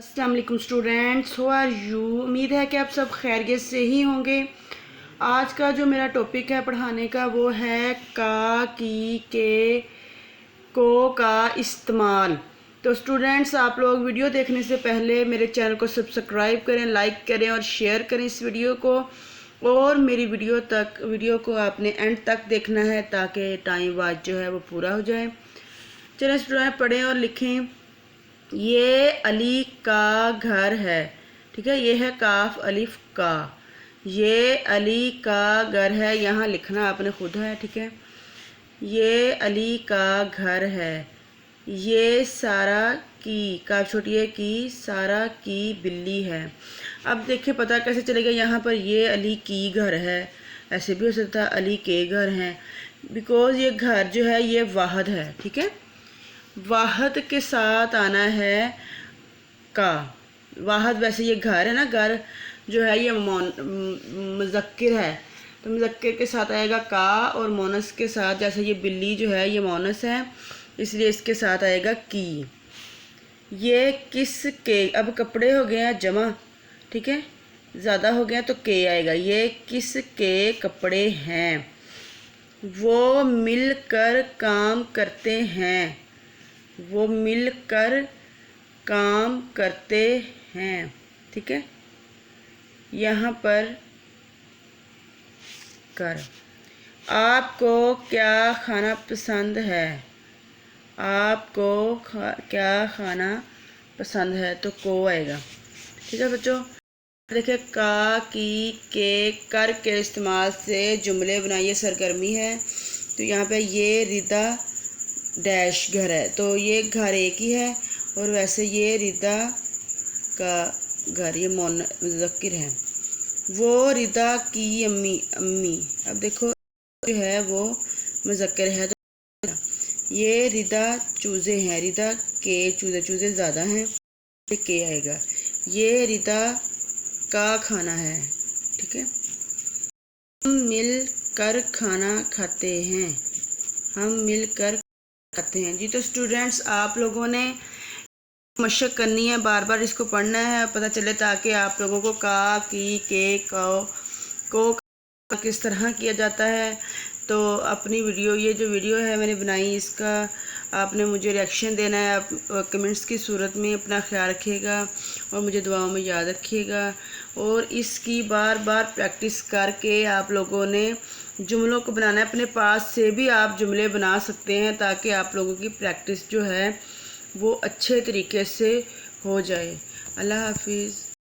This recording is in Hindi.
अस्सलाम वालेकुम स्टूडेंट्स, हाउ आर यू। उम्मीद है कि आप सब खैरियत से ही होंगे। आज का जो मेरा टॉपिक है पढ़ाने का वो है का, की, के, को का इस्तेमाल। तो स्टूडेंट्स, आप लोग वीडियो देखने से पहले मेरे चैनल को सब्सक्राइब करें, लाइक करें और शेयर करें इस वीडियो को। और मेरी वीडियो को आपने एंड तक देखना है ताकि टाइम वाच जो है वो पूरा हो जाए। चलें स्टूडेंट, पढ़ें और लिखें। ये अली का घर है, ठीक है। ये है काफ अलिफ का। ये अली का घर है, यहाँ लिखना आपने खुद है, ठीक है। ये अली का घर है। ये सारा की, काफ छोटी है, की सारा की बिल्ली है। अब देखिए पता कैसे चलेगा, यहाँ पर ये अली की घर है, ऐसे भी हो सकता है अली के घर हैं, बिकॉज ये घर जो है ये वाहद है, ठीक है। वाहद के साथ आना है का। वाहद वैसे ये घर है ना, घर जो है ये मुज़क्किर है, तो मुज़क्किर के साथ आएगा का, और मोनस के साथ, जैसे ये बिल्ली जो है ये मोनस है इसलिए इसके साथ आएगा की। ये किस के, अब कपड़े हो गए हैं जमा, ठीक है, ज़्यादा हो गया तो के आएगा। ये किस के कपड़े हैं। वो मिलकर काम करते हैं। वो मिलकर काम करते हैं, ठीक है। यहाँ पर कर। आपको क्या खाना पसंद है। आपको क्या खाना पसंद है, तो को आएगा, ठीक है बच्चों। देखिए का, की, के, कर के इस्तेमाल से जुमले बनाइए, सरगर्मी है। तो यहाँ पे ये रिदा डैश घर है, तो ये घर एक ही है, और वैसे ये रिदा का घर ये मुज़क्किर है। वो रिदा की अम्मी, अब देखो जो है वो मुज़क्किर है, तो ये रिदा चूज़े हैं, रिदा के चूज़े ज़्यादा हैं, के आएगा। ये रिदा का खाना है, ठीक है। हम मिल कर खाना खाते हैं। हम मिलकर खाते हैं जी। तो स्टूडेंट्स, आप लोगों ने मशक करनी है, बार बार इसको पढ़ना है, पता चले, ताकि आप लोगों को का, की, के, को किस तरह किया जाता है। तो अपनी वीडियो, ये जो वीडियो है मैंने बनाई, इसका आपने मुझे रिएक्शन देना है। आप कमेंट्स की सूरत में अपना ख्याल रखिएगा और मुझे दुआओं में याद रखिएगा। और इसकी बार बार प्रैक्टिस करके आप लोगों ने जुमलों को बनाना है। अपने पास से भी आप जुमले बना सकते हैं ताकि आप लोगों की प्रैक्टिस जो है वो अच्छे तरीके से हो जाए। अल्लाह हाफिज़।